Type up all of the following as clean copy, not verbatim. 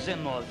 19.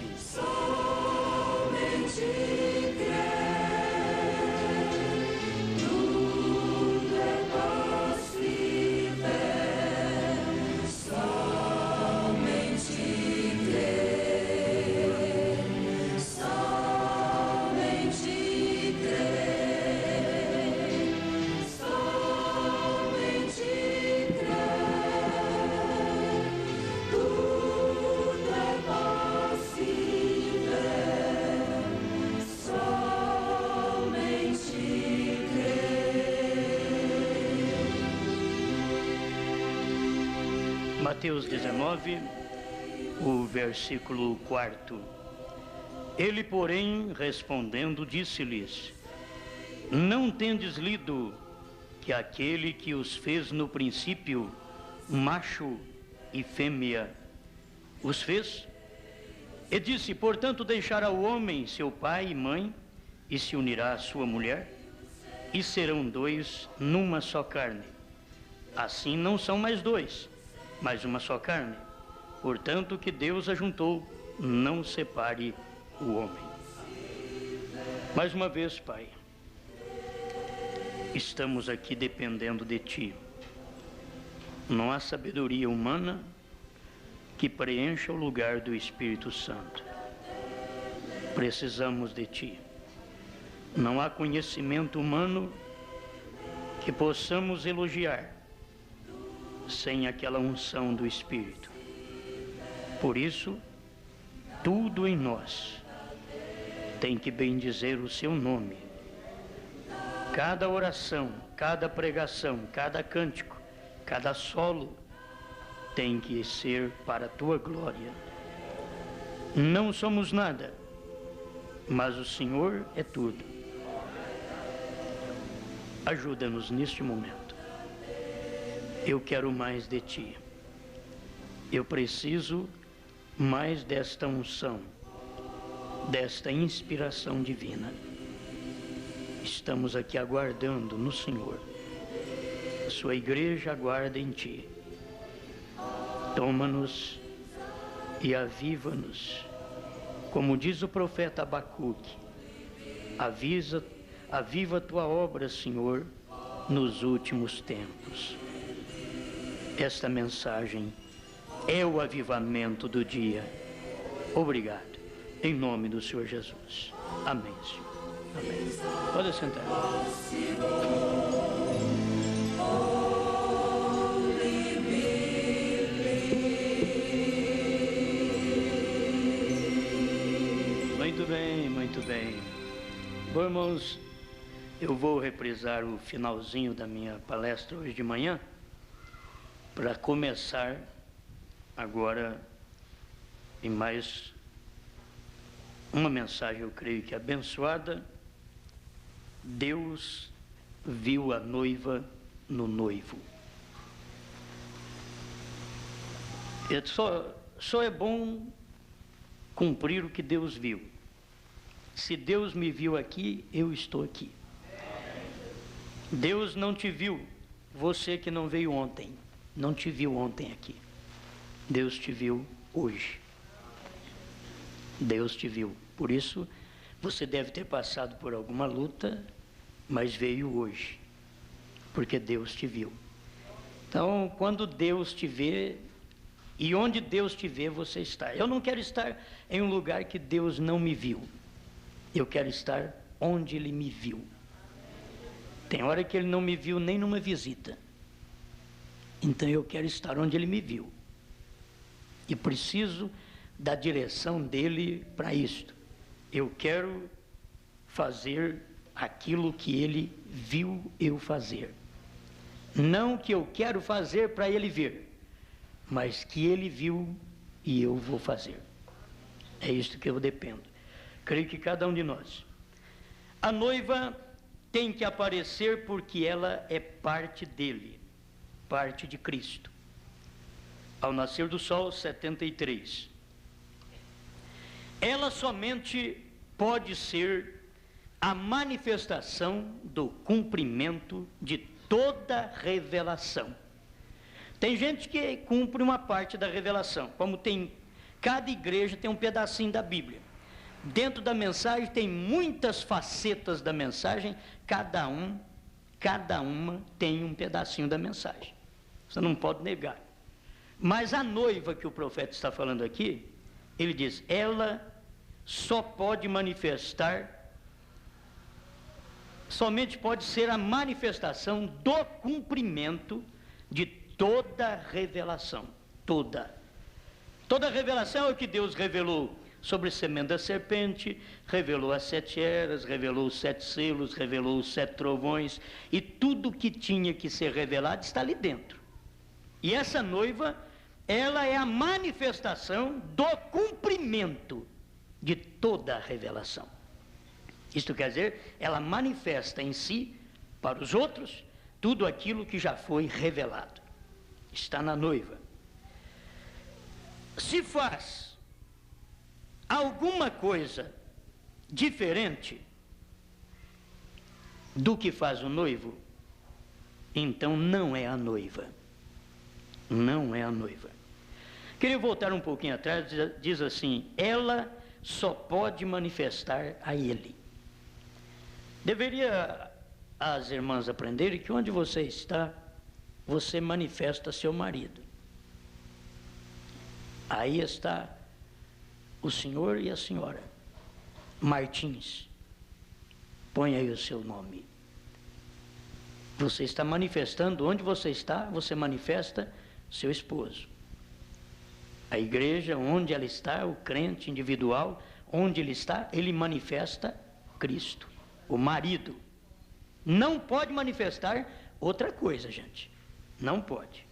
Mateus 19, o versículo 4. Ele, porém, respondendo, disse-lhes: Não tendes lido que aquele que os fez no princípio, macho e fêmea, os fez? E disse: Portanto, deixará o homem seu pai e mãe, e se unirá à sua mulher, e serão dois numa só carne. Assim não são mais dois, mas uma só carne. Portanto, que Deus ajuntou, não separe o homem. Mais uma vez, Pai, estamos aqui dependendo de Ti. Não há sabedoria humana que preencha o lugar do Espírito Santo. Precisamos de Ti. Não há conhecimento humano que possamos elogiar sem aquela unção do Espírito. Por isso, tudo em nós tem que bendizer o Seu nome. Cada oração, cada pregação, cada cântico, cada solo tem que ser para a Tua glória. Não somos nada, mas o Senhor é tudo. Ajuda-nos neste momento. Eu quero mais de Ti. Eu preciso mais desta unção, desta inspiração divina. Estamos aqui aguardando no Senhor. A Sua igreja aguarda em Ti. Toma-nos e aviva-nos. Como diz o profeta Abacuque, aviva a Tua obra, Senhor, nos últimos tempos. Esta mensagem é o avivamento do dia. Obrigado. Em nome do Senhor Jesus. Amém, Senhor. Amém. Pode sentar. Muito bem, muito bem. Bom, irmãos, eu vou reprisar o finalzinho da minha palestra hoje de manhã, para começar agora em mais uma mensagem, eu creio que abençoada. Deus viu a noiva no noivo. Só é bom cumprir o que Deus viu. Se Deus me viu aqui, eu estou aqui. Deus não te viu, você que não veio ontem. Não te viu ontem aqui. Deus te viu hoje. Deus te viu. Por isso, você deve ter passado por alguma luta, mas veio hoje. Porque Deus te viu. Então, quando Deus te vê, e onde Deus te vê, você está. Eu não quero estar em um lugar que Deus não me viu. Eu quero estar onde Ele me viu. Tem hora que Ele não me viu nem numa visita. Então eu quero estar onde Ele me viu. E preciso da direção dEle para isto. Eu quero fazer aquilo que Ele viu eu fazer. Não que eu quero fazer para Ele ver, mas que Ele viu e eu vou fazer. É isto que eu dependo. Creio que cada um de nós. A noiva tem que aparecer porque ela é parte dEle. Parte de Cristo. Ao nascer do sol, 73. Ela somente pode ser a manifestação do cumprimento de toda revelação. Tem gente que cumpre uma parte da revelação, como tem Cada igreja tem um pedacinho da Bíblia. Dentro da mensagem tem muitas facetas da mensagem, cada uma tem um pedacinho da mensagem. Você não pode negar. Mas a noiva que o profeta está falando aqui, ele diz, ela só pode manifestar, somente pode ser a manifestação do cumprimento de toda revelação. Toda revelação é o que Deus revelou sobre a semente da serpente, revelou as 7 eras, revelou os 7 selos, revelou os 7 trovões, e tudo que tinha que ser revelado está ali dentro. E essa noiva, ela é a manifestação do cumprimento de toda a revelação. Isto quer dizer, ela manifesta em si, para os outros, tudo aquilo que já foi revelado. Está na noiva. Se faz alguma coisa diferente do que faz o noivo, então não é a noiva. Não é a noiva. Queria voltar um pouquinho atrás, diz assim, ela só pode manifestar a ele. Deveria as irmãs aprenderem que onde você está, você manifesta seu marido. Aí está o senhor e a senhora Martins. Põe aí o seu nome. Você está manifestando, onde você está, você manifesta seu esposo. A igreja, onde ela está, o crente individual, onde ele está, ele manifesta Cristo, o marido. Não pode manifestar outra coisa, gente. Não pode.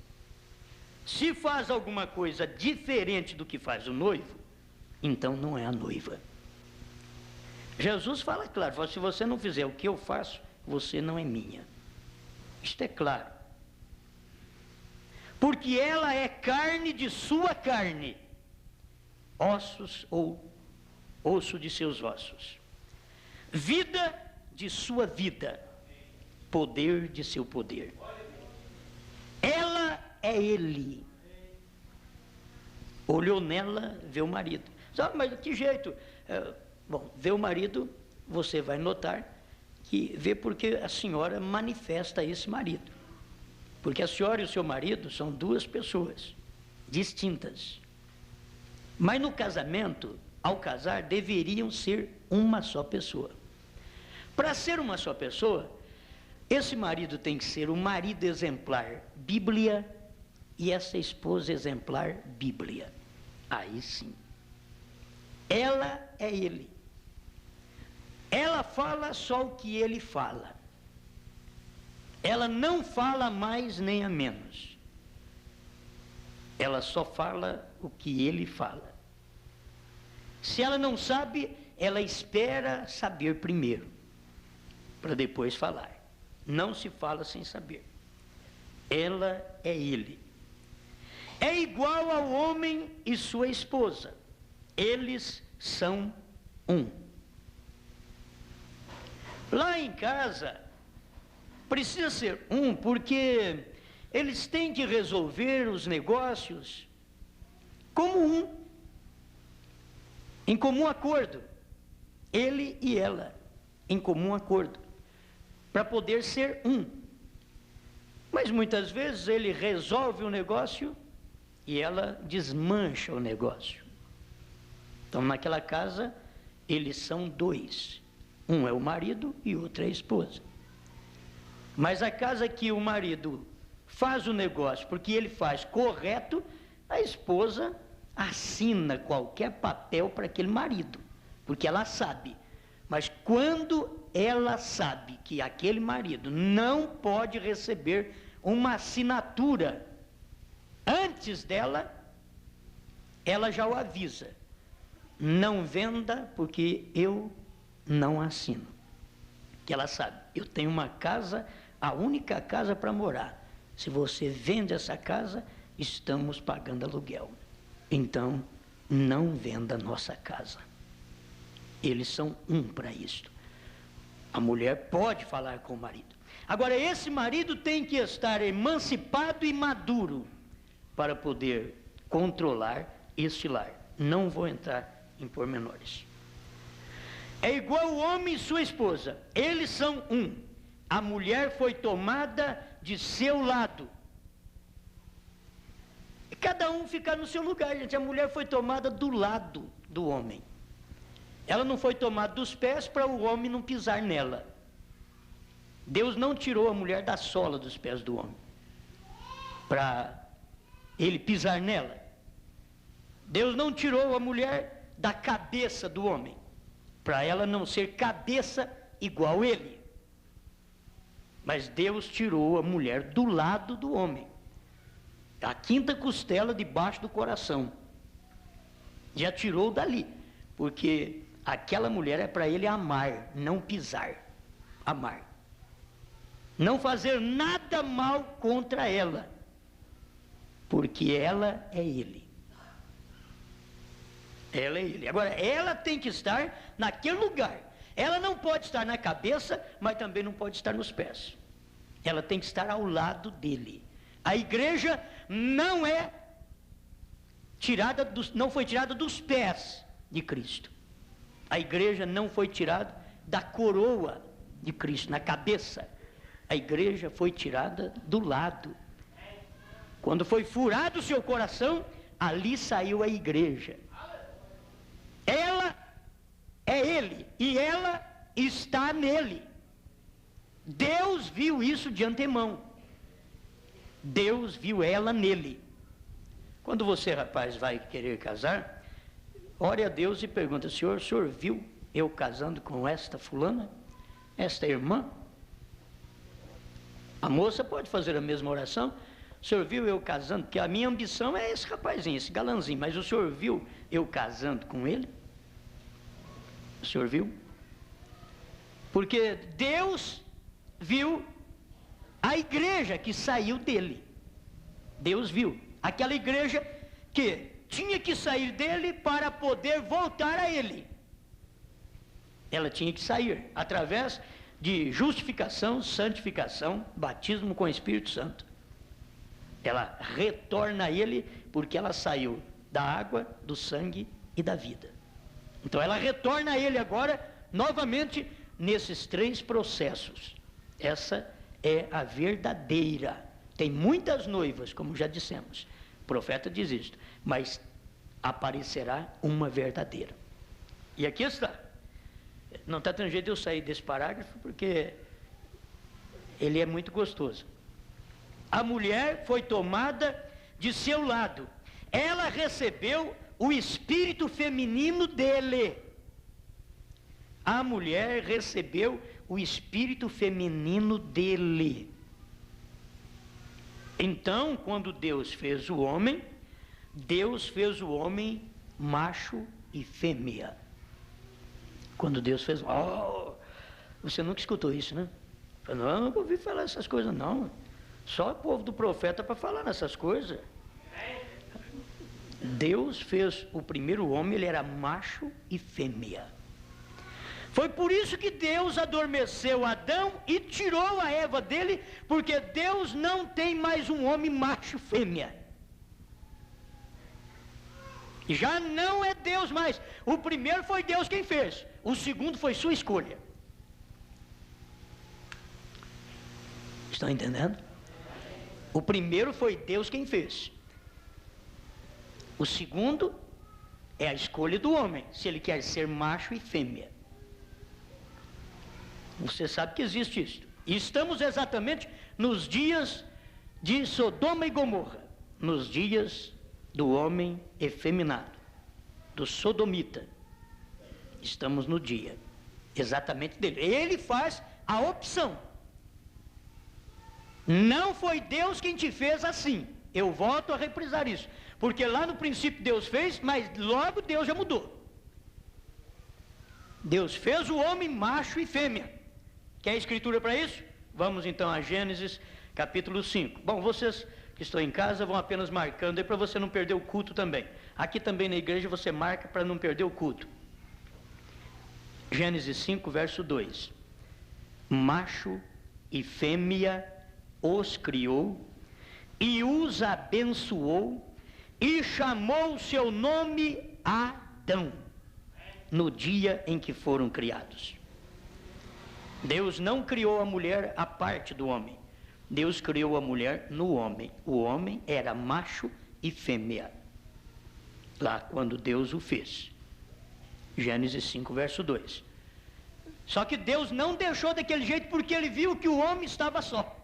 Se faz alguma coisa diferente do que faz o noivo, então não é a noiva. Jesus fala claro, fala, se você não fizer o que eu faço, você não é minha. Isto é claro. Porque ela é carne de sua carne, ossos ou osso de seus ossos, vida de sua vida, poder de seu poder. Ela é ele. Olhou nela, vê o marido. Mas de que jeito? Bom, vê o marido, você vai notar que vê porque a senhora manifesta esse marido. Porque a senhora e o seu marido são 2 pessoas distintas. Mas no casamento, ao casar, deveriam ser uma só pessoa. Para ser uma só pessoa, esse marido tem que ser o marido exemplar Bíblia e essa esposa exemplar Bíblia. Aí sim. Ela é ele. Ela fala só o que ele fala. Ela não fala mais nem a menos. Ela só fala o que ele fala. Se ela não sabe, ela espera saber primeiro, para depois falar. Não se fala sem saber. Ela é ele. É igual ao homem e sua esposa. Eles são um. Lá em casa, precisa ser um, porque eles têm que resolver os negócios como um, em comum acordo. Ele e ela, em comum acordo, para poder ser um. Mas muitas vezes ele resolve o negócio e ela desmancha o negócio. Então naquela casa, eles são 2. Um é o marido e outro é a esposa. Mas a casa que o marido faz o negócio porque ele faz correto, a esposa assina qualquer papel para aquele marido, porque ela sabe. Mas quando ela sabe que aquele marido não pode receber uma assinatura antes dela, ela já o avisa: não venda porque eu não assino. Que ela sabe, eu tenho uma casa, a única casa para morar. Se você vende essa casa, estamos pagando aluguel. Então, não venda nossa casa. Eles são um para isto. A mulher pode falar com o marido. Agora, esse marido tem que estar emancipado e maduro para poder controlar este lar. não vou entrar em pormenores. É igual o homem e sua esposa, eles são um. A mulher foi tomada de seu lado. Cada um fica no seu lugar, gente. A mulher foi tomada do lado do homem. Ela não foi tomada dos pés para o homem não pisar nela. Deus não tirou a mulher da sola dos pés do homem para ele pisar nela. Deus não tirou a mulher da cabeça do homem para ela não ser cabeça igual ele. Mas Deus tirou a mulher do lado do homem, a quinta costela debaixo do coração, já tirou dali, porque aquela mulher é para ele amar, não pisar, amar, não fazer nada mal contra ela, porque ela é ele. Ela é ele. Agora, ela tem que estar naquele lugar. Ela não pode estar na cabeça, mas também não pode estar nos pés. Ela tem que estar ao lado dele. A igreja não foi tirada dos pés de Cristo. A igreja não foi tirada da coroa de Cristo, na cabeça. A igreja foi tirada do lado. Quando foi furado o seu coração, ali saiu a igreja. Ela é ele e ela está nele. Deus viu isso de antemão. Deus viu ela nele. Quando você, rapaz, vai querer casar, ore a Deus e pergunta: Senhor, o senhor viu eu casando com esta fulana, esta irmã? A moça pode fazer a mesma oração. O senhor viu eu casando? Porque a minha ambição é esse rapazinho, esse galanzinho. Mas o senhor viu eu casando com ele? O senhor viu? Porque Deus viu a igreja que saiu dele. Deus viu aquela igreja que tinha que sair dele para poder voltar a ele. Ela tinha que sair através de justificação, santificação, batismo com o Espírito Santo. Ela retorna a ele porque ela saiu da água, do sangue e da vida. Então ela retorna a ele agora, novamente, nesses três processos. Essa é a verdadeira. Tem muitas noivas, como já dissemos. O profeta diz isto. Mas aparecerá uma verdadeira. E aqui está. Não está tendo jeito de eu sair desse parágrafo, porque ele é muito gostoso. A mulher foi tomada de seu lado. Ela recebeu o espírito feminino dele. A mulher recebeu o espírito feminino dele. Então, quando Deus fez o homem macho e fêmea. Quando Deus fez... você nunca escutou isso, né? Eu nunca ouvi falar essas coisas, não. Só o povo do profeta para falar nessas coisas. Deus fez o primeiro homem, ele era macho e fêmea. Foi por isso que Deus adormeceu Adão e tirou a Eva dele, porque Deus não tem mais um homem macho e fêmea. Já não é Deus mais. O primeiro foi Deus quem fez, o segundo foi sua escolha. Estão entendendo? O primeiro foi Deus quem fez. O segundo é a escolha do homem, se ele quer ser macho e fêmea. Você sabe que existe isso. E estamos exatamente nos dias de Sodoma e Gomorra, nos dias do homem efeminado, do sodomita. Estamos no dia exatamente dele. Ele faz a opção. Não foi Deus quem te fez assim. Eu volto a reprisar isso. Porque lá no princípio Deus fez, mas logo Deus já mudou. Deus fez o homem macho e fêmea. Quer a escritura para isso? Vamos então a Gênesis capítulo 5. Bom, vocês que estão em casa vão apenas marcando aí para você não perder o culto também. Aqui também na igreja você marca para não perder o culto. Gênesis 5, verso 2. Macho e fêmea os criou e os abençoou e chamou o seu nome Adão, no dia em que foram criados. Deus não criou a mulher à parte do homem. Deus criou a mulher no homem. O homem era macho e fêmea, lá quando Deus o fez. Gênesis 5, verso 2. Só que Deus não deixou daquele jeito porque Ele viu que o homem estava só.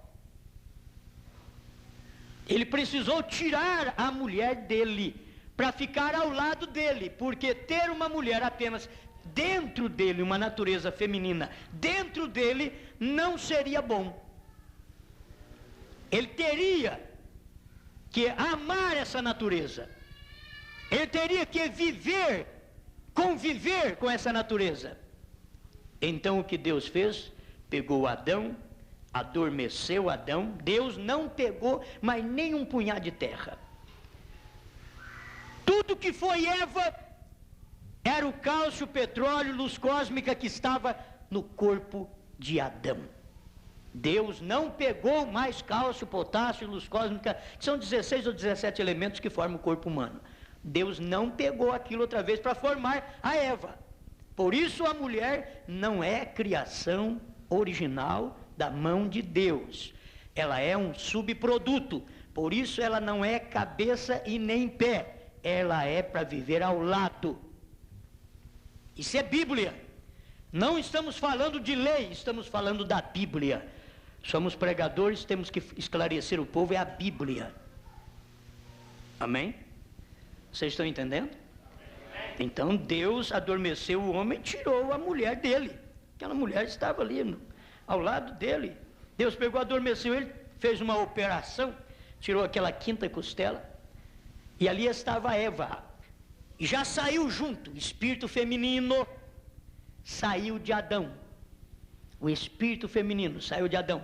Ele precisou tirar a mulher dele, para ficar ao lado dele, porque ter uma mulher apenas dentro dele, uma natureza feminina, dentro dele, não seria bom. Ele teria que amar essa natureza. Ele teria que viver, conviver com essa natureza. Então o que Deus fez? Pegou Adão, adormeceu Adão. Deus não pegou mais nem um punhado de terra. Tudo que foi Eva era o cálcio, petróleo, luz cósmica que estava no corpo de Adão. Deus não pegou mais cálcio, potássio, luz cósmica, que são 16 ou 17 elementos que formam o corpo humano. Deus não pegou aquilo outra vez para formar a Eva. Por isso a mulher não é criação original da mão de Deus. Ela é um subproduto. Por isso ela não é cabeça e nem pé. Ela é para viver ao lado. Isso é Bíblia. Não estamos falando de lei, estamos falando da Bíblia. Somos pregadores, temos que esclarecer o povo, é a Bíblia. Amém? Vocês estão entendendo? Então Deus adormeceu o homem e tirou a mulher dele. Aquela mulher estava ali ao lado dele. Deus pegou, adormeceu ele, fez uma operação, tirou aquela quinta costela, e ali estava Eva. E já saiu junto, o espírito feminino saiu de Adão. O espírito feminino saiu de Adão.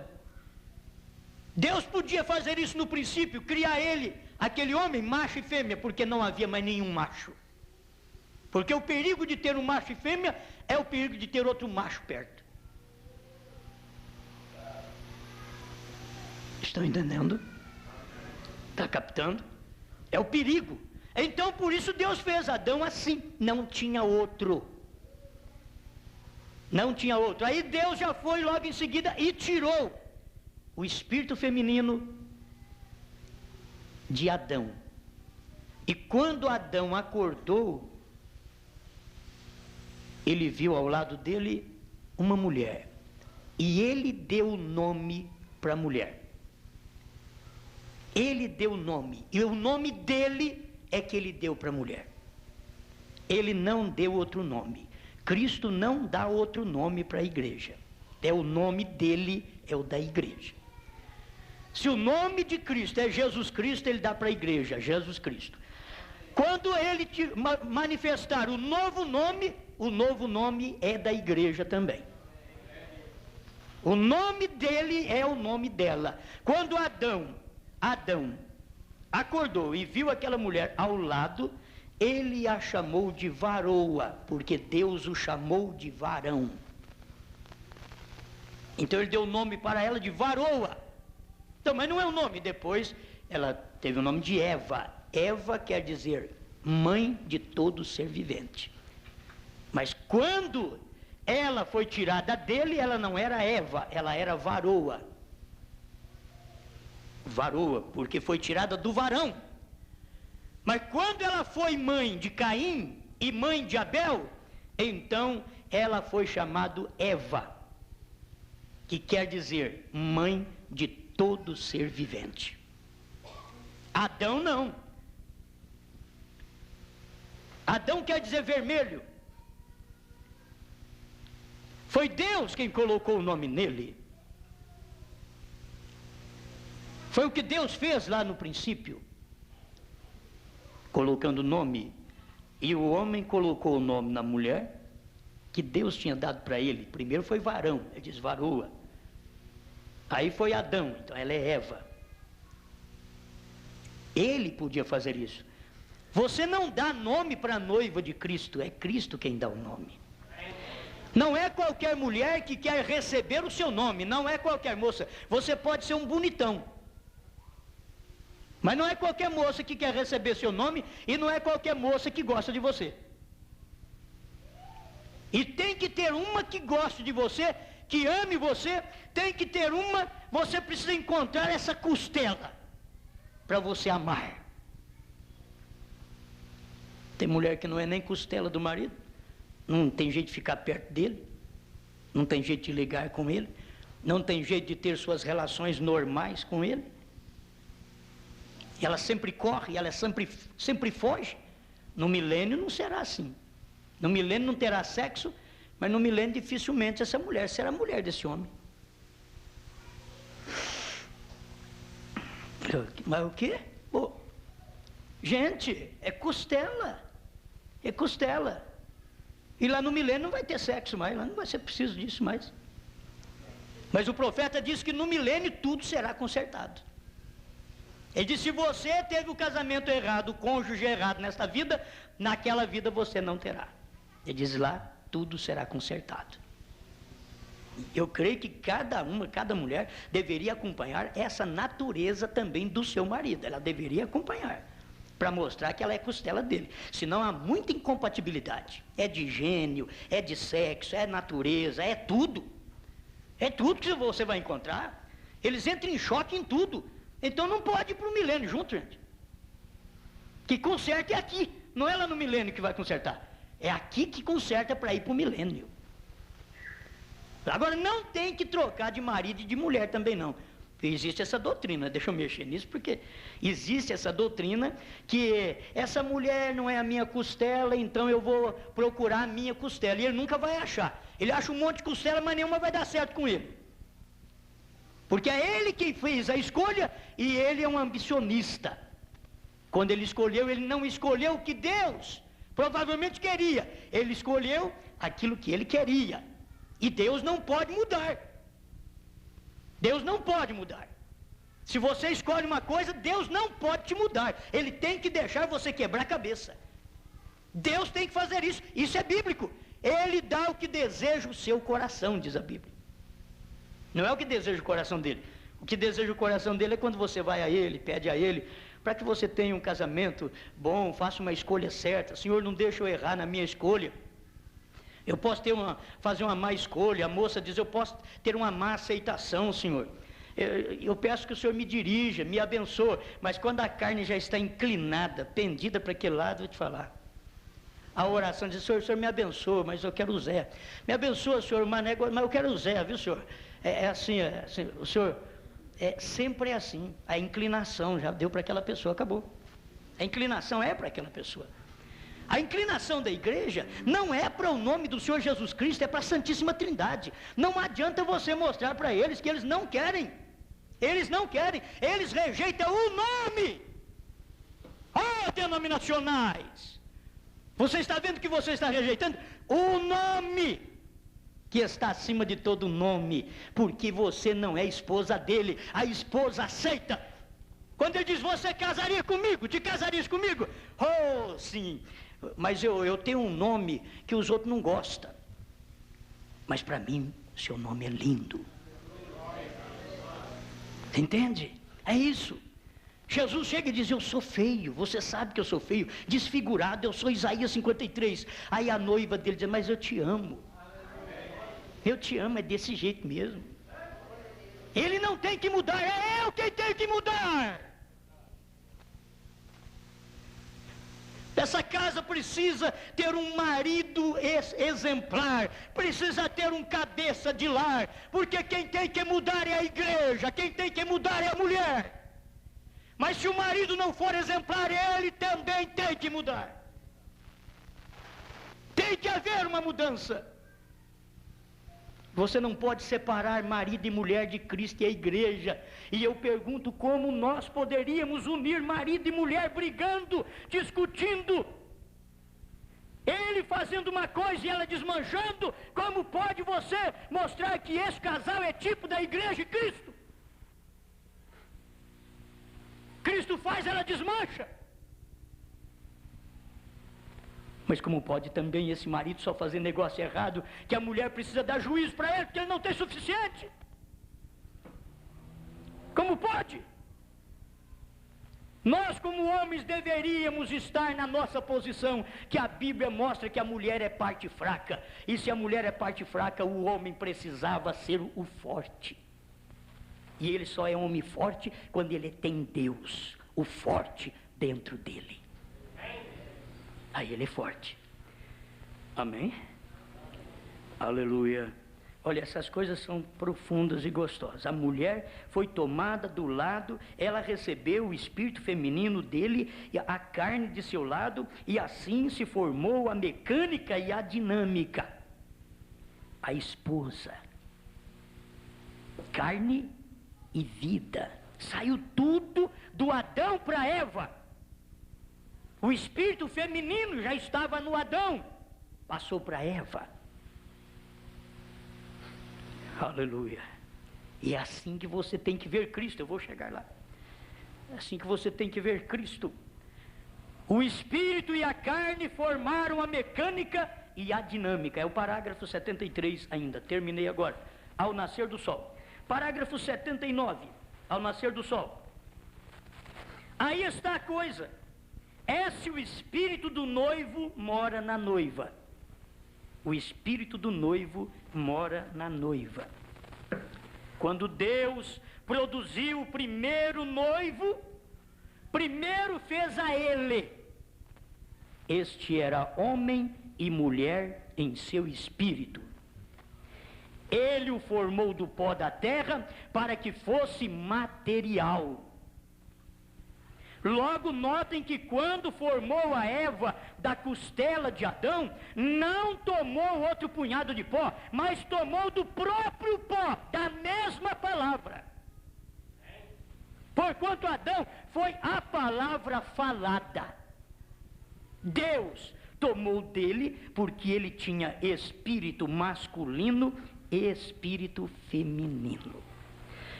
Deus podia fazer isso no princípio, criar ele, aquele homem, macho e fêmea, porque não havia mais nenhum macho. Porque o perigo de ter um macho e fêmea é o perigo de ter outro macho perto. Estão entendendo? Está captando? É o perigo. Então por isso Deus fez Adão assim, não tinha outro. Não tinha outro. Aí Deus já foi logo em seguida e tirou o espírito feminino de Adão. E quando Adão acordou, ele viu ao lado dele uma mulher. E ele deu nome para a mulher. Ele deu nome. E o nome dele é que ele deu para a mulher. Ele não deu outro nome. Cristo não dá outro nome para a igreja. É o nome dele, é o da igreja. Se o nome de Cristo é Jesus Cristo, ele dá para a igreja, Jesus Cristo. Quando ele manifestar o novo nome é da igreja também. O nome dele é o nome dela. Quando Adão acordou e viu aquela mulher ao lado, ele a chamou de varoa, porque Deus o chamou de varão. Então ele deu o nome para ela de varoa. Então, mas não é o nome. Depois ela teve o nome de Eva. Eva quer dizer mãe de todo ser vivente. Mas quando ela foi tirada dele, ela não era Eva, ela era varoa. Varoa, porque foi tirada do varão. Mas quando ela foi mãe de Caim e mãe de Abel, então ela foi chamada Eva, que quer dizer mãe de todo ser vivente. Adão não. Adão quer dizer vermelho. Foi Deus quem colocou o nome nele. Foi o que Deus fez lá no princípio, colocando o nome. E o homem colocou o nome na mulher que Deus tinha dado para ele. Primeiro foi varão, ele diz varoa. Aí foi Adão, então ela é Eva. Ele podia fazer isso. Você não dá nome para a noiva de Cristo, é Cristo quem dá o nome. Não é qualquer mulher que quer receber o seu nome, não é qualquer moça. Você pode ser um bonitão, Mas não é qualquer moça que quer receber seu nome e não é qualquer moça que gosta de você. E tem que ter uma que goste de você, que ame você, tem que ter uma, você precisa encontrar essa costela para você amar. Tem mulher que não é nem costela do marido, não tem jeito de ficar perto dele, não tem jeito de ligar com ele, não tem jeito de ter suas relações normais com ele. Ela sempre corre, ela sempre foge. No milênio não será assim. No milênio não terá sexo, mas no milênio dificilmente essa mulher será a mulher desse homem. Mas o quê? Oh, gente, é costela. É costela. E lá no milênio não vai ter sexo mais, lá não vai ser preciso disso mais. Mas o profeta diz que no milênio tudo será consertado. Ele diz: se você teve o casamento errado, o cônjuge errado nesta vida, naquela vida você não terá. Ele diz lá, tudo será consertado. Eu creio que cada mulher deveria acompanhar essa natureza também do seu marido. Ela deveria acompanhar, para mostrar que ela é costela dele. Senão há muita incompatibilidade. É de gênio, é de sexo, é natureza, é tudo. É tudo que você vai encontrar. Eles entram em choque em tudo. Então não pode ir para o milênio junto, gente. Que conserte é aqui, não é lá no milênio que vai consertar. É aqui que conserta para ir para o milênio. Agora não tem que trocar de marido e de mulher também não. Existe essa doutrina, deixa eu mexer nisso, porque existe essa doutrina que essa mulher não é a minha costela, então eu vou procurar a minha costela. E ele nunca vai achar. Ele acha um monte de costela, mas nenhuma vai dar certo com ele. Porque é ele quem fez a escolha e ele é um ambicionista. Quando ele escolheu, ele não escolheu o que Deus provavelmente queria. Ele escolheu aquilo que ele queria. E Deus não pode mudar. Deus não pode mudar. Se você escolhe uma coisa, Deus não pode te mudar. Ele tem que deixar você quebrar a cabeça. Deus tem que fazer isso. Isso é bíblico. Ele dá o que deseja o seu coração, diz a Bíblia. Não é o que deseja o coração dele. O que deseja o coração dele é quando você vai a ele, pede a ele, para que você tenha um casamento bom, faça uma escolha certa. Senhor, não deixa eu errar na minha escolha. Eu posso fazer uma má escolha. A moça diz: eu posso ter uma má aceitação, Senhor. Eu peço que o Senhor me dirija, me abençoe. Mas quando a carne já está inclinada, pendida para aquele lado, eu vou te falar. A oração diz: Senhor, o Senhor me abençoa, mas eu quero o Zé. Me abençoa, Senhor, mas eu quero o Zé, viu, Senhor? É assim, o Senhor, sempre é assim. A inclinação já deu para aquela pessoa, acabou. A inclinação é para aquela pessoa. A inclinação da igreja não é para o nome do Senhor Jesus Cristo, é para a Santíssima Trindade. Não adianta você mostrar para eles que eles não querem. Eles não querem, eles rejeitam o nome. Oh, denominacionais! Você está vendo que você está rejeitando? O nome que está acima de todo nome, porque você não é esposa dele, a esposa aceita. Quando ele diz: você casaria comigo, te casarias comigo? Oh, sim, mas eu tenho um nome que os outros não gostam, mas para mim, seu nome é lindo. Entende? É isso. Jesus chega e diz: eu sou feio, você sabe que eu sou feio, desfigurado, eu sou Isaías 53. Aí a noiva dele diz: mas eu te amo. Eu te amo, é desse jeito mesmo. Ele não tem que mudar, é eu quem tenho que mudar. Essa casa precisa ter um marido exemplar, precisa ter um cabeça de lar, porque quem tem que mudar é a igreja, quem tem que mudar é a mulher. Mas se o marido não for exemplar, ele também tem que mudar. Tem que haver uma mudança. Você não pode separar marido e mulher de Cristo e a igreja. E eu pergunto: como nós poderíamos unir marido e mulher brigando, discutindo? Ele fazendo uma coisa e ela desmanchando? Como pode você mostrar que esse casal é tipo da igreja e Cristo? Cristo faz, ela desmancha. Mas como pode também esse marido só fazer negócio errado, que a mulher precisa dar juízo para ele, porque ele não tem suficiente? Como pode? Nós, como homens, deveríamos estar na nossa posição, que a Bíblia mostra que a mulher é parte fraca. E se a mulher é parte fraca, o homem precisava ser o forte. E ele só é homem forte quando ele tem Deus, o forte dentro dele. Aí ele é forte. Amém? Aleluia. Olha, essas coisas são profundas e gostosas. A mulher foi tomada do lado, ela recebeu o espírito feminino dele, a carne de seu lado, e assim se formou a mecânica e a dinâmica. A esposa. Carne e vida. Saiu tudo do Adão para Eva. O espírito feminino já estava no Adão, passou para Eva. Aleluia. E é assim que você tem que ver Cristo. Eu vou chegar lá. É assim que você tem que ver Cristo. O espírito e a carne formaram a mecânica e a dinâmica. É o parágrafo 73 ainda. Terminei agora. Ao nascer do sol. Parágrafo 79. Ao nascer do sol. Aí está a coisa. É se o espírito do noivo mora na noiva. O espírito do noivo mora na noiva. Quando Deus produziu o primeiro noivo, primeiro fez a ele. Este era homem e mulher em seu espírito. Ele o formou do pó da terra para que fosse material. Logo notem que quando formou a Eva da costela de Adão, não tomou outro punhado de pó, mas tomou do próprio pó, da mesma palavra. Porquanto Adão foi a palavra falada. Deus tomou dele porque ele tinha espírito masculino e espírito feminino.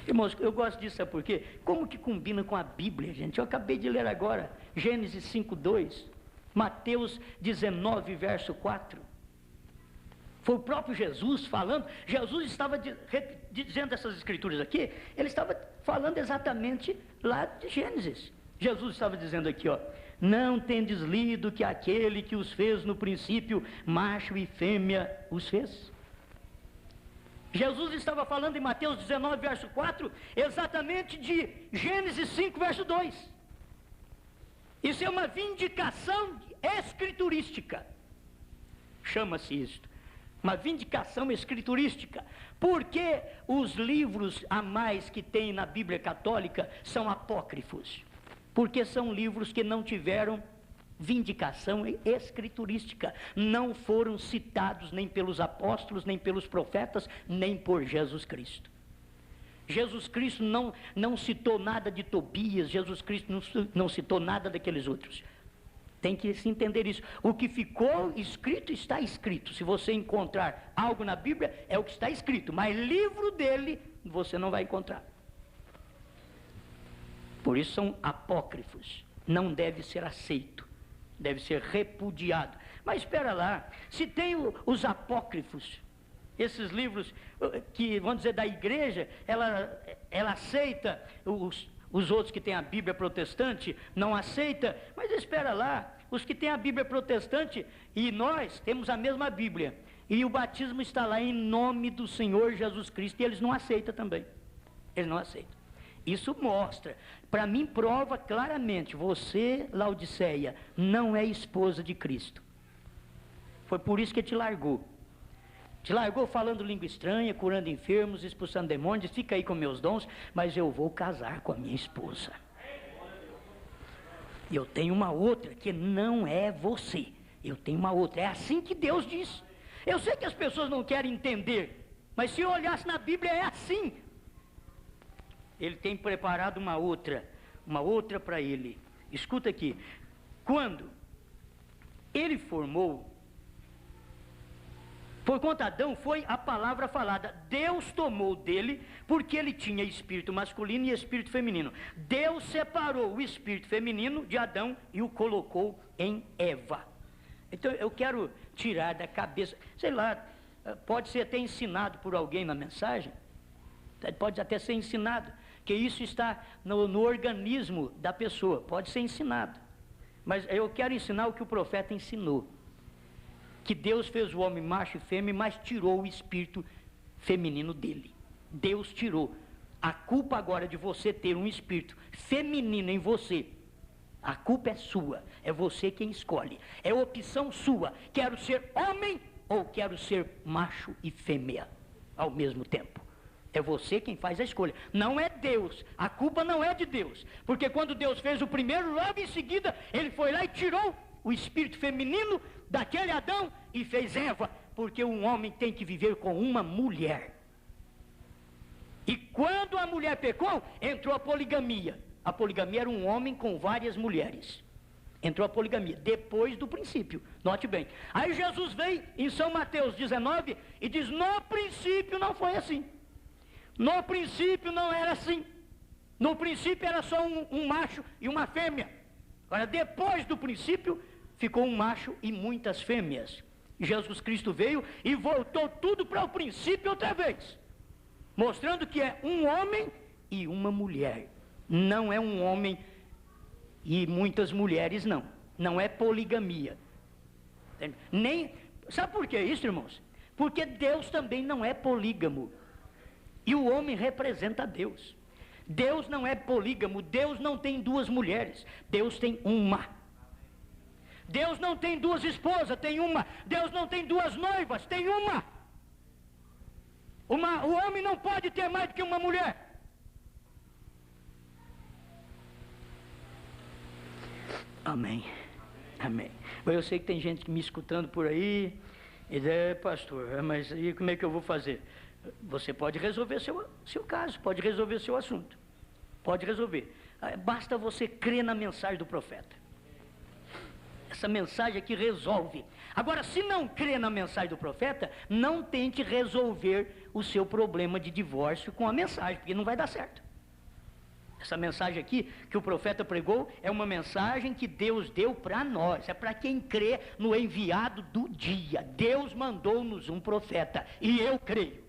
Irmãos, eu gosto disso, sabe por quê? Como que combina com a Bíblia, gente? Eu acabei de ler agora, Gênesis 5:2, Mateus 19, verso 4. Foi o próprio Jesus falando. Jesus estava dizendo essas escrituras aqui, ele estava falando exatamente lá de Gênesis. Jesus estava dizendo aqui, ó: não tendes lido que aquele que os fez no princípio, macho e fêmea, os fez? Jesus estava falando em Mateus 19, verso 4, exatamente de Gênesis 5, verso 2. Isso é uma vindicação escriturística. Chama-se isto, uma vindicação escriturística. Porque os livros a mais que tem na Bíblia católica são apócrifos. Porque são livros que não tiveram vindicação escriturística, não foram citados nem pelos apóstolos, nem pelos profetas, nem por Jesus Cristo. Jesus Cristo não citou nada de Tobias, Jesus Cristo não citou nada daqueles outros. Tem que se entender isso. O que ficou escrito, está escrito. Se você encontrar algo na Bíblia, é o que está escrito, mas livro dele você não vai encontrar. Por isso são apócrifos, não deve ser aceito. Deve ser repudiado. Mas espera lá, se tem os apócrifos, esses livros que, vamos dizer, da igreja, ela aceita, os outros que têm a Bíblia protestante não aceita, mas espera lá, os que têm a Bíblia protestante e nós temos a mesma Bíblia, e o batismo está lá em nome do Senhor Jesus Cristo, e eles não aceitam também, eles não aceitam. Isso mostra, para mim prova claramente, você, Laodiceia, não é esposa de Cristo. Foi por isso que te largou. Te largou falando língua estranha, curando enfermos, expulsando demônios, fica aí com meus dons, mas eu vou casar com a minha esposa. E eu tenho uma outra que não é você. Eu tenho uma outra, é assim que Deus diz. Eu sei que as pessoas não querem entender, mas se eu olhasse na Bíblia é assim. Ele tem preparado uma outra para ele. Escuta aqui, quando ele formou, porquanto Adão foi a palavra falada, Deus tomou dele, porque ele tinha espírito masculino e espírito feminino. Deus separou o espírito feminino de Adão e o colocou em Eva. Então eu quero tirar da cabeça, sei lá, pode ser até ensinado por alguém na mensagem, pode até ser ensinado, que isso está no organismo da pessoa, pode ser ensinado. Mas eu quero ensinar o que o profeta ensinou, que Deus fez o homem macho e fêmea, mas tirou o espírito feminino dele. Deus tirou. A culpa agora de você ter um espírito feminino em você, a culpa é sua, é você quem escolhe, é opção sua. Quero ser homem ou quero ser macho e fêmea ao mesmo tempo. É você quem faz a escolha, não é Deus. A culpa não é de Deus, porque quando Deus fez o primeiro, logo em seguida ele foi lá e tirou o espírito feminino daquele Adão e fez Eva, porque um homem tem que viver com uma mulher. E quando a mulher pecou, entrou a poligamia. A poligamia era um homem com várias mulheres. Entrou a poligamia, depois do princípio. Note bem. Aí Jesus veio em São Mateus 19 e diz, no princípio não foi assim. No princípio não era assim. No princípio era só um macho e uma fêmea. Agora, depois do princípio, ficou um macho e muitas fêmeas. Jesus Cristo veio e voltou tudo para o princípio outra vez, mostrando que é um homem e uma mulher. Não é um homem e muitas mulheres, não. Não é poligamia. Nem, sabe por que isso, irmãos? Porque Deus também não é polígamo. E o homem representa Deus. Deus não é polígamo. Deus não tem duas mulheres. Deus tem uma. Deus não tem duas esposas, tem uma. Deus não tem duas noivas, tem uma. O homem não pode ter mais do que uma mulher. Amém. Amém. Mas eu sei que tem gente me escutando por aí e diz, pastor, mas aí como é que eu vou fazer? Você pode resolver seu caso, pode resolver seu assunto. Pode resolver. Basta você crer na mensagem do profeta. Essa mensagem aqui resolve. Agora, se não crê na mensagem do profeta, não tente resolver o seu problema de divórcio com a mensagem, porque não vai dar certo. Essa mensagem aqui que o profeta pregou é uma mensagem que Deus deu para nós, é para quem crê no enviado do dia. Deus mandou-nos um profeta e eu creio.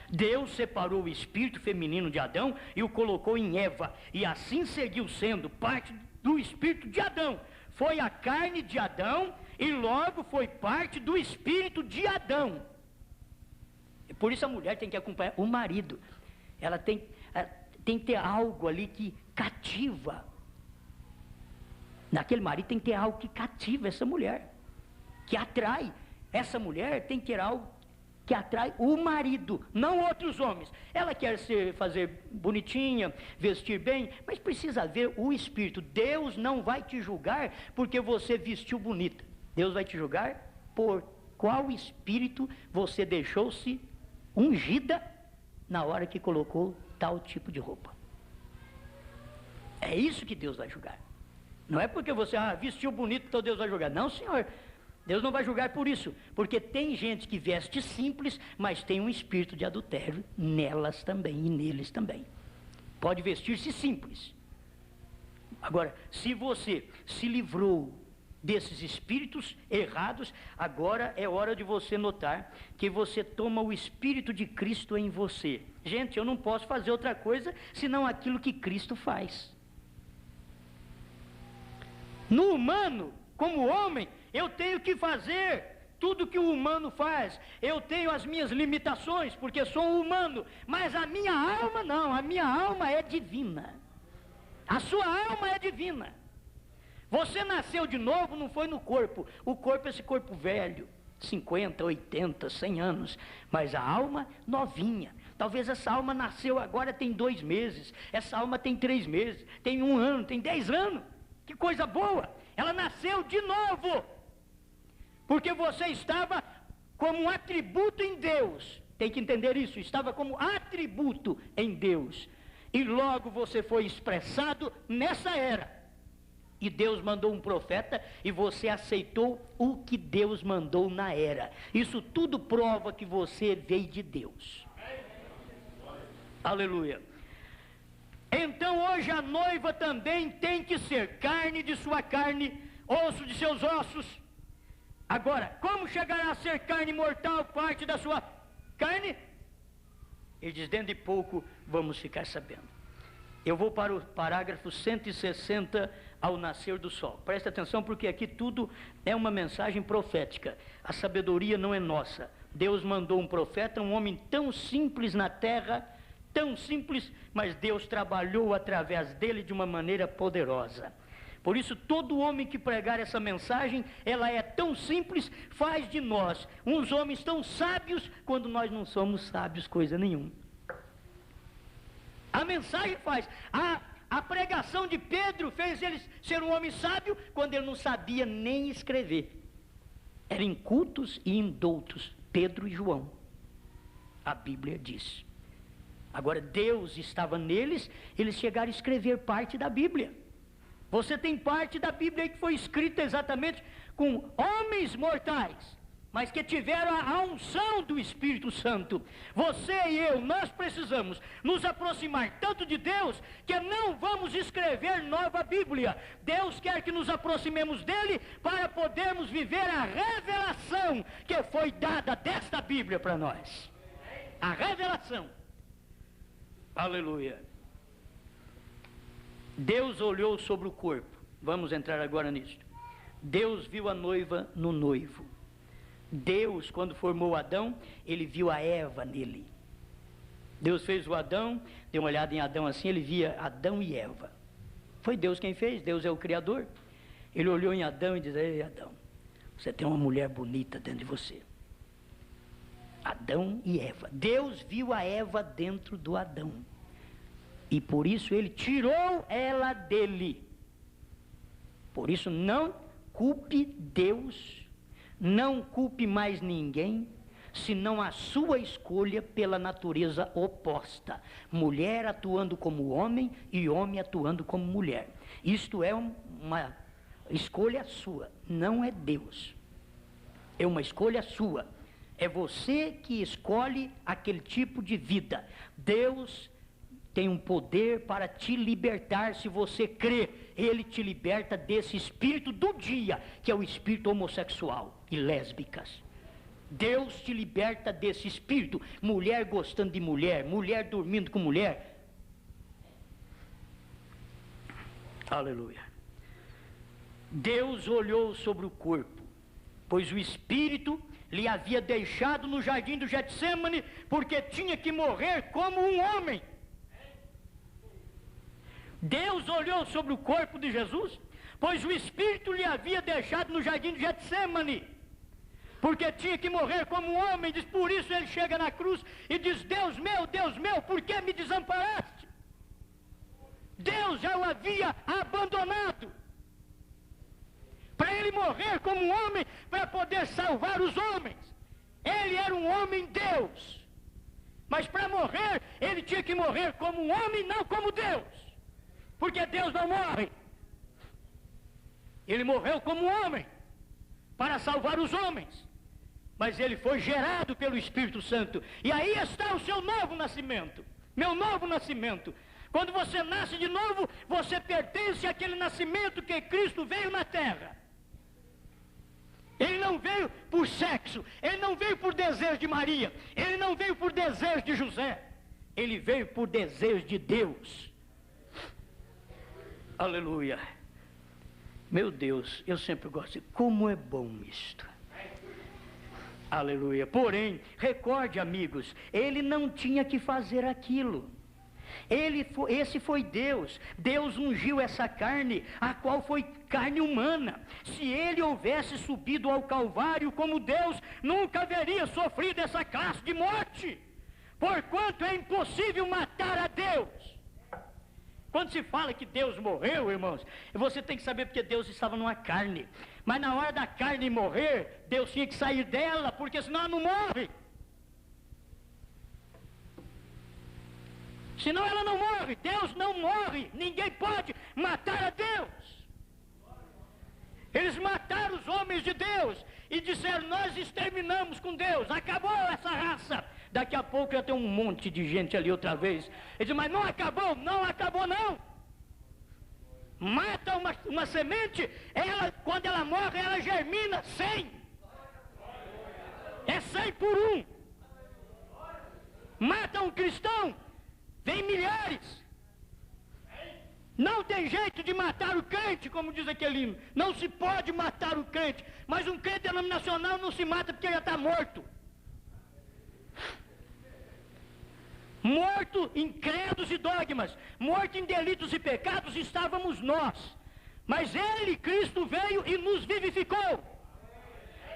Deus separou o espírito feminino de Adão e o colocou em Eva, e assim seguiu sendo parte do espírito de Adão. Foi a carne de Adão e logo foi parte do espírito de Adão. E por isso a mulher tem que acompanhar o marido. Ela tem que ter algo ali que cativa. Naquele marido tem que ter algo que cativa essa mulher, que atrai. Essa mulher tem que ter algo que atrai o marido, não outros homens. Ela quer fazer bonitinha, vestir bem, mas precisa ver o espírito. Deus não vai te julgar porque você vestiu bonita. Deus vai te julgar por qual espírito você deixou-se ungida na hora que colocou tal tipo de roupa. É isso que Deus vai julgar. Não é porque você vestiu bonito, então Deus vai julgar. Não, senhor. Deus não vai julgar por isso, porque tem gente que veste simples, mas tem um espírito de adultério nelas também e neles também. Pode vestir-se simples. Agora, se você se livrou desses espíritos errados, agora é hora de você notar que você toma o Espírito de Cristo em você. Gente, eu não posso fazer outra coisa senão aquilo que Cristo faz. No humano, como homem, eu tenho que fazer tudo que o humano faz. Eu tenho as minhas limitações, porque sou humano, mas a minha alma não, a minha alma é divina. A sua alma é divina. Você nasceu de novo, não foi no corpo. O corpo é esse corpo velho, 50, 80, 100 anos, mas a alma novinha. Talvez essa alma nasceu agora, tem 2 meses, essa alma tem 3 meses, tem 1 ano, tem 10 anos. Que coisa boa! Ela nasceu de novo, porque você estava como um atributo em Deus. Tem que entender isso, estava como atributo em Deus, e logo você foi expressado nessa era, e Deus mandou um profeta, e você aceitou o que Deus mandou na era. Isso tudo prova que você veio de Deus. Aleluia. Então hoje a noiva também tem que ser carne de sua carne, osso de seus ossos. Agora, como chegará a ser carne mortal, parte da sua carne? Ele diz, dentro de pouco vamos ficar sabendo. Eu vou para o parágrafo 160, ao nascer do sol. Presta atenção, porque aqui tudo é uma mensagem profética. A sabedoria não é nossa. Deus mandou um profeta, um homem tão simples na terra, tão simples, mas Deus trabalhou através dele de uma maneira poderosa. Por isso, todo homem que pregar essa mensagem, ela é tão simples, faz de nós uns homens tão sábios, quando nós não somos sábios coisa nenhuma. A mensagem faz. A pregação de Pedro fez ele ser um homem sábio, quando ele não sabia nem escrever. Eram incultos e indoutos, Pedro e João. A Bíblia diz. Agora, Deus estava neles, eles chegaram a escrever parte da Bíblia. Você tem parte da Bíblia aí que foi escrita exatamente com homens mortais, mas que tiveram a unção do Espírito Santo. Você e eu, nós precisamos nos aproximar tanto de Deus, que não vamos escrever nova Bíblia. Deus quer que nos aproximemos dele, para podermos viver a revelação que foi dada desta Bíblia para nós. A revelação. Aleluia. Deus olhou sobre o corpo. Vamos entrar agora nisso. Deus viu a noiva no noivo. Deus, quando formou Adão, ele viu a Eva nele. Deus fez o Adão, deu uma olhada em Adão assim, ele via Adão e Eva. Foi Deus quem fez, Deus é o Criador. Ele olhou em Adão e disse, ei Adão, você tem uma mulher bonita dentro de você. Adão e Eva. Deus viu a Eva dentro do Adão. E por isso ele tirou ela dele. Por isso não culpe Deus, não culpe mais ninguém, senão a sua escolha pela natureza oposta. Mulher atuando como homem e homem atuando como mulher. Isto é uma escolha sua, não é Deus. É uma escolha sua. É você que escolhe aquele tipo de vida. Deus tem um poder para te libertar se você crê. Ele te liberta desse espírito do dia, que é o espírito homossexual e lésbicas. Deus te liberta desse espírito. Mulher gostando de mulher, mulher dormindo com mulher. Aleluia. Deus olhou sobre o corpo, pois o espírito lhe havia deixado no jardim do Getsêmani, porque tinha que morrer como um homem. Deus olhou sobre o corpo de Jesus, pois o Espírito lhe havia deixado no jardim de Getsêmani, porque tinha que morrer como um homem. Diz, por isso ele chega na cruz e diz, Deus meu, por que me desamparaste? Deus já o havia abandonado, para ele morrer como um homem, para poder salvar os homens. Ele era um homem Deus, mas para morrer, ele tinha que morrer como um homem, não como Deus. Porque Deus não morre. Ele morreu como homem, para salvar os homens. Mas ele foi gerado pelo Espírito Santo. E aí está o seu novo nascimento. Meu novo nascimento. Quando você nasce de novo, você pertence àquele nascimento que Cristo veio na terra. Ele não veio por sexo. Ele não veio por desejo de Maria. Ele não veio por desejo de José. Ele veio por desejo de Deus. Aleluia. Meu Deus, eu sempre gosto de como é bom isto. Aleluia. Porém, recorde, amigos, ele não tinha que fazer aquilo. Esse foi Deus. Deus ungiu essa carne, a qual foi carne humana. Se ele houvesse subido ao Calvário como Deus, nunca haveria sofrido essa classe de morte. Porquanto é impossível matar a Deus. Quando se fala que Deus morreu, irmãos, você tem que saber porque Deus estava numa carne. Mas na hora da carne morrer, Deus tinha que sair dela, porque senão ela não morre. Senão ela não morre. Deus não morre. Ninguém pode matar a Deus. Eles mataram os homens de Deus e disseram, nós exterminamos com Deus, acabou essa raça. Daqui a pouco já tem um monte de gente ali outra vez. Ele diz, mas não acabou, não acabou não. Mata uma semente, quando ela morre, ela germina 100. É 100 por 1. Mata um cristão, vem milhares. Não tem jeito de matar o crente, como diz aquele hino. Não se pode matar o crente. Mas um crente denominacional não se mata porque já está morto. Morto em credos e dogmas, morto em delitos e pecados estávamos nós. Mas Ele, Cristo, veio e nos vivificou.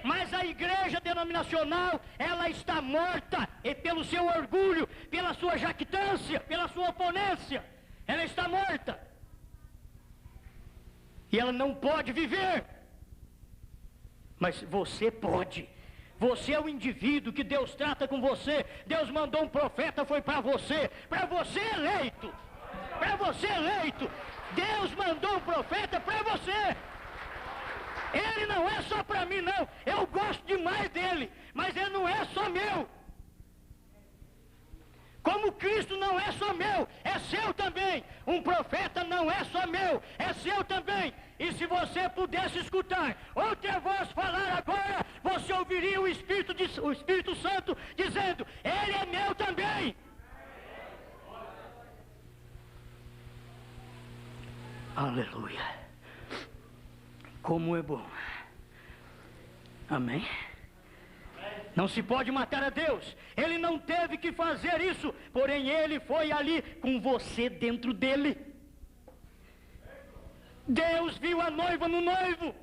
Mas a igreja denominacional, ela está morta, e pelo seu orgulho, pela sua jactância, pela sua oponência, ela está morta. E ela não pode viver. Mas você pode. Você é o indivíduo que Deus trata com você. Deus mandou um profeta, foi para você eleito. Para você eleito. Deus mandou um profeta para você. Ele não é só para mim, não. Eu gosto demais dele, mas ele não é só meu. Como Cristo não é só meu, é seu também. Um profeta não é só meu, é seu também. E se você pudesse escutar outra voz falar agora, você ouviria o Espírito Santo dizendo: Ele é meu também. Aleluia. Como é bom. Amém. Não se pode matar a Deus. Ele não teve que fazer isso, porém Ele foi ali com você dentro dele. Deus viu a noiva no noivo.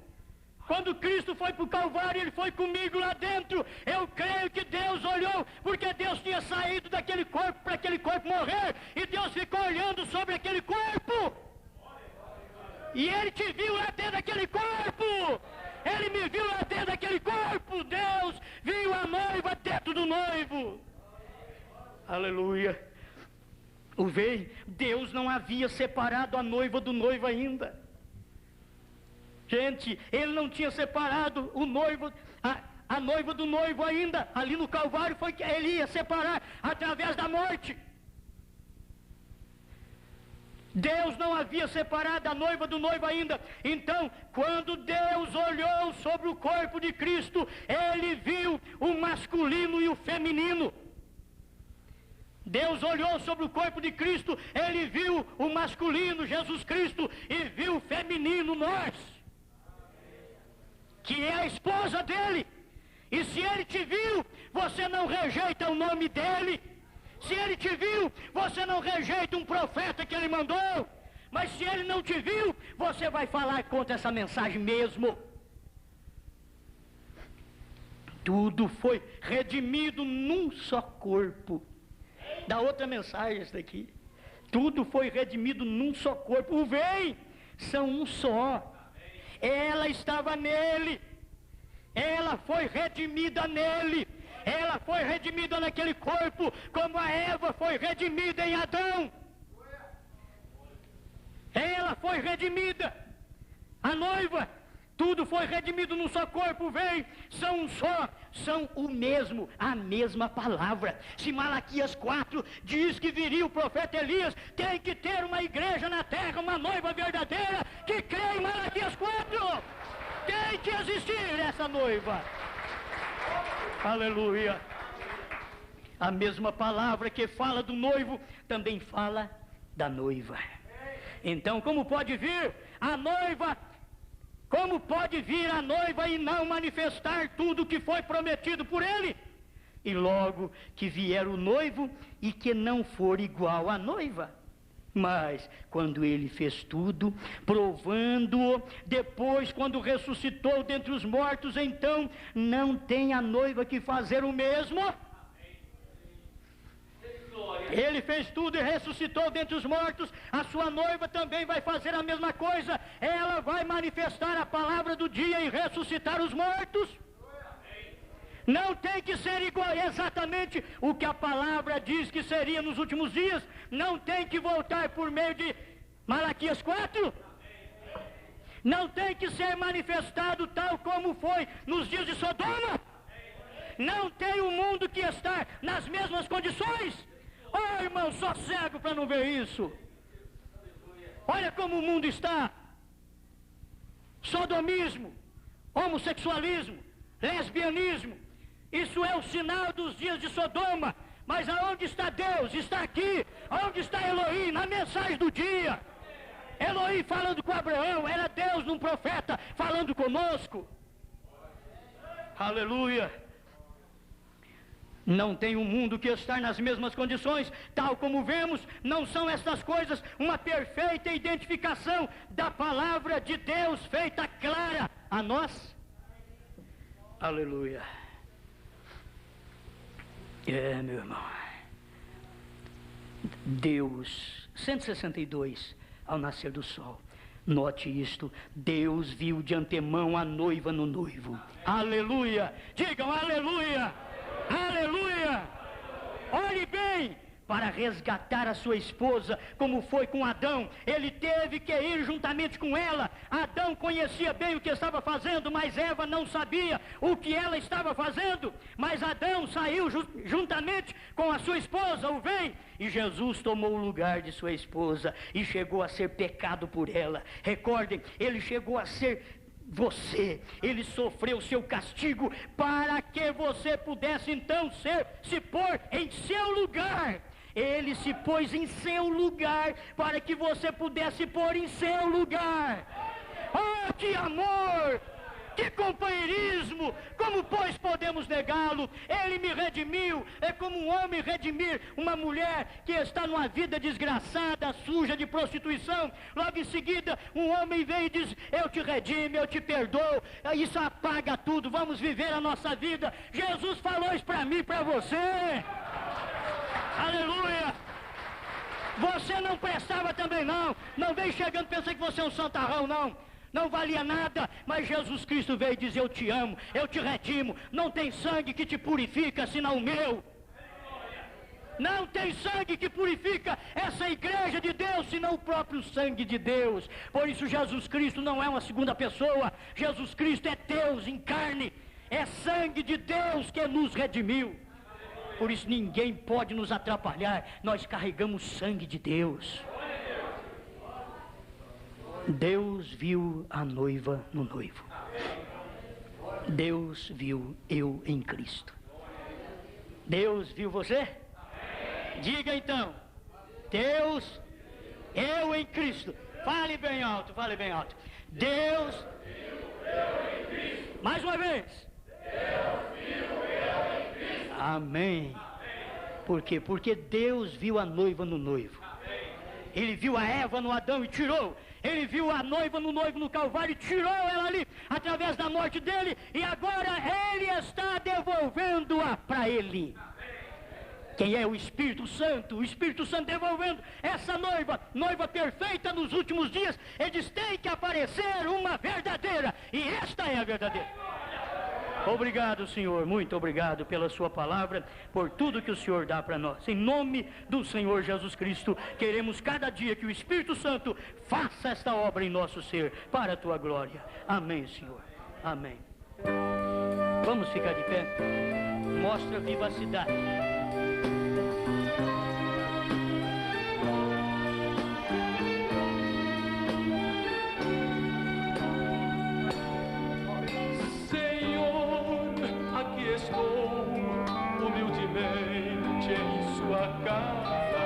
Quando Cristo foi para o Calvário, Ele foi comigo lá dentro. Eu creio que Deus olhou, porque Deus tinha saído daquele corpo para aquele corpo morrer, e Deus ficou olhando sobre aquele corpo. E Ele te viu lá dentro daquele corpo. Ele me viu lá dentro daquele corpo. Deus viu a noiva dentro do noivo. Aleluia. Deus não havia separado a noiva do noivo ainda. Gente, Ele não tinha separado o noivo, a noiva do noivo ainda. Ali no Calvário foi que Ele ia separar através da morte. Deus não havia separado a noiva do noivo ainda. Então, quando Deus olhou sobre o corpo de Cristo, Ele viu o masculino e o feminino. Deus olhou sobre o corpo de Cristo, Ele viu o masculino, Jesus Cristo, e viu o feminino, nós, que é a esposa dele. E se Ele te viu, você não rejeita o nome dele. Se Ele te viu, você não rejeita um profeta que Ele mandou. Mas se Ele não te viu, você vai falar contra essa mensagem mesmo. Tudo foi redimido num só corpo. Da outra mensagem essa daqui. Tudo foi redimido num só corpo. O vem são um só. Ela estava nele. Ela foi redimida nele. Ela foi redimida naquele corpo, como a Eva foi redimida em Adão. Ela foi redimida. A noiva, tudo foi redimido num só corpo, vem, são um só, são o mesmo, a mesma palavra. Se Malaquias 4 diz que viria o profeta Elias, tem que ter uma igreja na terra, uma noiva verdadeira, que crê em Malaquias 4. Tem que existir essa noiva. Aleluia. A mesma palavra que fala do noivo também fala da noiva. Então, como pode vir a noiva? Como pode vir a noiva e não manifestar tudo que foi prometido por ele? E logo que vier o noivo e que não for igual à noiva. Mas, quando ele fez tudo, provando-o, depois, quando ressuscitou dentre os mortos, então, não tem a noiva que fazer o mesmo? Ele fez tudo e ressuscitou dentre os mortos, a sua noiva também vai fazer a mesma coisa. Ela vai manifestar a palavra do dia e ressuscitar os mortos. Não tem que ser igual exatamente o que a palavra diz que seria nos últimos dias. Não tem que voltar por meio de Malaquias 4. Não tem que ser manifestado tal como foi nos dias de Sodoma. Não tem o mundo que está nas mesmas condições. Oh, irmão, só cego para não ver isso. Olha como o mundo está. Sodomismo, homossexualismo, lesbianismo. Isso é o sinal dos dias de Sodoma. Mas aonde está Deus? Está aqui. Onde está Elohim? Na mensagem do dia. Elohim falando com Abraão, era Deus num profeta falando conosco. Aleluia. Não tem um mundo que estar nas mesmas condições, tal como vemos, não são estas coisas uma perfeita identificação da palavra de Deus feita clara a nós? Aleluia. Meu irmão. Deus, 162, ao nascer do sol. Note isto, Deus viu de antemão a noiva no noivo. Aleluia. Digam aleluia. Aleluia! Olhe bem, para resgatar a sua esposa, como foi com Adão, ele teve que ir juntamente com ela. Adão conhecia bem o que estava fazendo, mas Eva não sabia o que ela estava fazendo. Mas Adão saiu juntamente com a sua esposa, o bem, e Jesus tomou o lugar de sua esposa e chegou a ser pecado por ela. Recordem, ele chegou a ser você, ele sofreu seu castigo para que você pudesse então se pôr em seu lugar. Ele se pôs em seu lugar para que você pudesse pôr em seu lugar. Oh, que amor! Que companheirismo! Como, pois, podemos negá-lo? Ele me redimiu. É como um homem redimir uma mulher que está numa vida desgraçada, suja de prostituição. Logo em seguida, um homem vem e diz: eu te redimo, eu te perdoo. Isso apaga tudo, vamos viver a nossa vida. Jesus falou isso para mim e para você. Aleluia! Você não prestava também não. Não vem chegando pensando que você é um santarrão, não. Não valia nada, mas Jesus Cristo veio dizer: eu te amo, eu te redimo. Não tem sangue que te purifica senão o meu. Não tem sangue que purifica essa igreja de Deus senão o próprio sangue de Deus. Por isso Jesus Cristo não é uma segunda pessoa. Jesus Cristo é Deus em carne. É sangue de Deus que nos redimiu. Por isso ninguém pode nos atrapalhar. Nós carregamos sangue de Deus. Deus viu a noiva no noivo. Deus viu eu em Cristo. Deus viu você? Diga então: Deus, eu em Cristo. Fale bem alto, fale bem alto. Deus viu eu em Cristo. Mais uma vez. Deus viu eu em Cristo. Amém. Por quê? Porque Deus viu a noiva no noivo. Ele viu a Eva no Adão e tirou. Ele viu a noiva no noivo no Calvário e tirou ela ali, através da morte dele. E agora ele está devolvendo-a para ele. Quem é o Espírito Santo? O Espírito Santo devolvendo essa noiva, noiva perfeita nos últimos dias. Ele diz: tem que aparecer uma verdadeira. E esta é a verdadeira. Obrigado, Senhor, muito obrigado pela sua palavra, por tudo que o Senhor dá para nós. Em nome do Senhor Jesus Cristo, queremos cada dia que o Espírito Santo faça esta obra em nosso ser, para a tua glória. Amém, Senhor. Amém. Vamos ficar de pé. Mostra vivacidade. Estou humildemente em sua casa,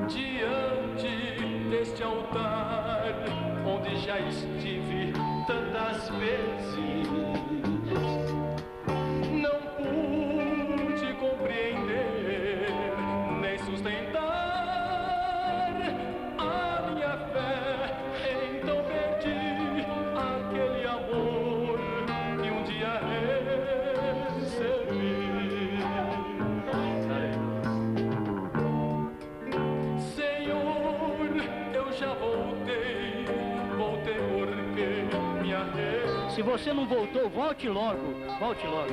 diante deste altar onde já estive tantas vezes. Não pude compreender nem sustentar a minha fé, então perdi aquele amor. Se você não voltou, volte logo. Volte logo.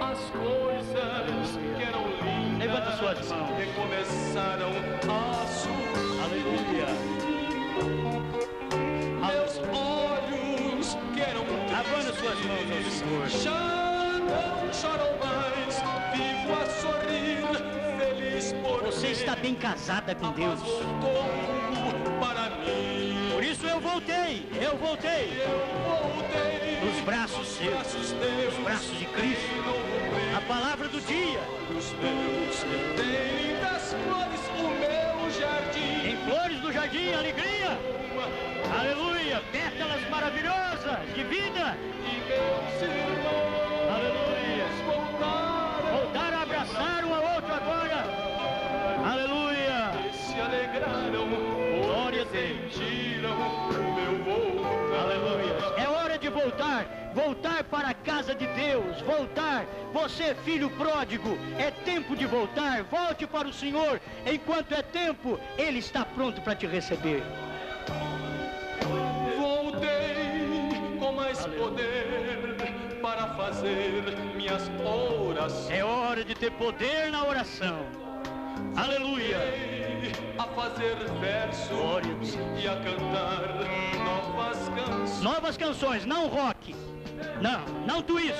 As coisas que eram lindas, levanta suas mãos, recomeçaram a surgir. Aleluia. Meus olhos que eram abana suas mãos ao Senhor. Já não choram mais, vivo a sorrir, feliz por você está bem casada com Deus. Para mim. Por isso eu voltei. Nos braços seus, nos braços de Cristo, a palavra do dia. Os meus, tem das flores o meu jardim. Em flores do jardim, alegria. Aleluia. Pétalas maravilhosas de vida. E meus irmãos, Aleluia. voltaram, Voltar a abraçar um ao outro agora. Aleluia. e se alegraram, Glória a porque Deus. sentiram o meu voltar. Aleluia. É hora de voltar. Voltar para a casa de Deus. Voltar. Você, filho pródigo, é tempo de voltar. Volte para o Senhor. Enquanto é tempo, Ele está pronto para te receber. Voltei com mais poder para fazer minhas orações. É hora de ter poder na oração. Aleluia. A fazer versos Glória a Deus. e a cantar novas canções. Novas canções, não rock. Não twist.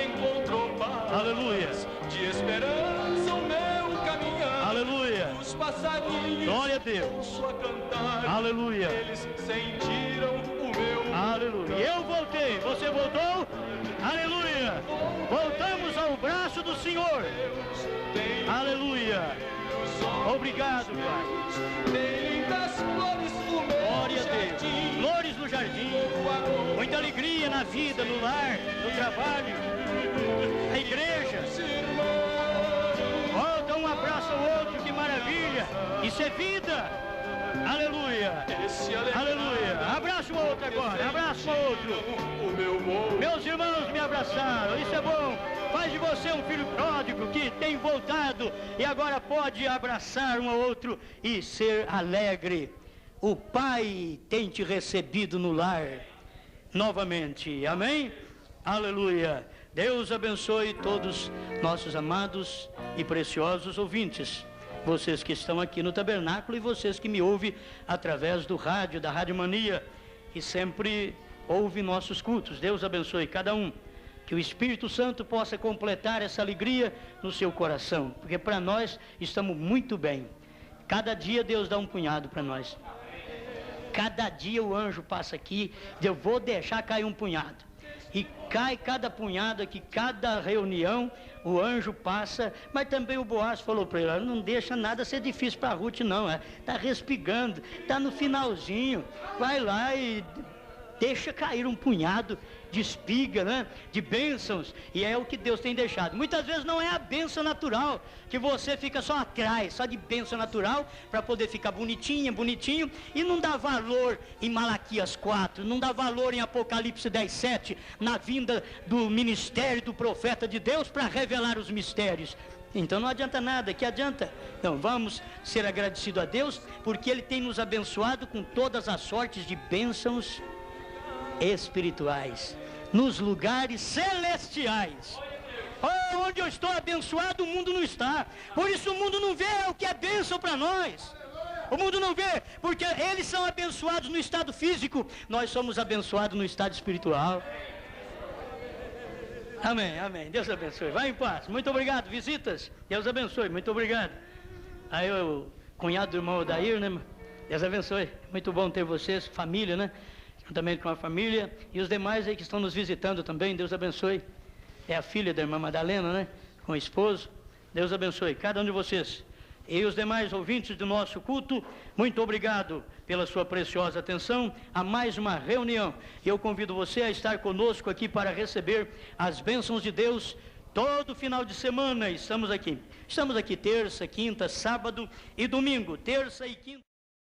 Encontrou paz. Aleluia. De esperança o meu caminhar. Aleluia. Os passarinhos Glória a Deus. começou a cantar. Aleluia. Eles sentiram o meu. Aleluia. Eu voltei. Você voltou? Aleluia. Voltamos ao braço do Senhor. Tem Aleluia. Obrigado, Pai. tem das flores o meu Glória a Deus. jardim. Flores no jardim. Muita alegria na vida, no lar, no trabalho, na igreja. Volta um abraço ao outro, que maravilha. Isso é vida. Aleluia. Aleluia. Abraça o outro agora. Abraça o outro. O meu voo. Meus irmãos me abraçaram. Isso é bom. Faz de você um filho pródigo que tem voltado e agora pode abraçar um ao outro e ser alegre. O Pai tem te recebido no lar novamente. Amém? Aleluia. Deus abençoe todos nossos amados e preciosos ouvintes. Vocês que estão aqui no tabernáculo e vocês que me ouvem através do rádio, da Rádio Mania, e sempre ouvem nossos cultos. Deus abençoe cada um. Que o Espírito Santo possa completar essa alegria no seu coração, porque para nós estamos muito bem. Cada dia Deus dá um punhado para nós. Cada dia o anjo passa aqui, eu vou deixar cair um punhado. E cai cada punhado aqui, cada reunião, o anjo passa, mas também o Boaz falou para ele, não deixa nada ser difícil para a Ruth não, está respigando, está no finalzinho, vai lá e deixa cair um punhado de espiga, né? De bênçãos, e é o que Deus tem deixado. Muitas vezes não é a bênção natural, que você fica só atrás, só de bênção natural, para poder ficar bonitinho, e não dá valor em Malaquias 4, não dá valor em Apocalipse 10:7, na vinda do ministério do profeta de Deus para revelar os mistérios. Então não adianta nada, que adianta? Então vamos ser agradecidos a Deus, porque Ele tem nos abençoado com todas as sortes de bênçãos espirituais, nos lugares celestiais. Oh, onde eu estou abençoado, o mundo não está. Por isso o mundo não vê o que é bênção para nós. O mundo não vê, porque eles são abençoados no estado físico, nós somos abençoados no estado espiritual. Amém, amém. Deus abençoe. Vai em paz. Muito obrigado. Visitas. Deus abençoe. Muito obrigado. Aí o cunhado do irmão Odair, né? Deus abençoe. Muito bom ter vocês, família, né? Também com a família, e os demais aí que estão nos visitando também, Deus abençoe. É a filha da irmã Madalena, né? Com o esposo, Deus abençoe cada um de vocês. E os demais ouvintes do nosso culto, muito obrigado pela sua preciosa atenção a mais uma reunião. Eu convido você a estar conosco aqui para receber as bênçãos de Deus. Todo final de semana estamos aqui. Estamos aqui terça, quinta, sábado e domingo. Terça e quinta.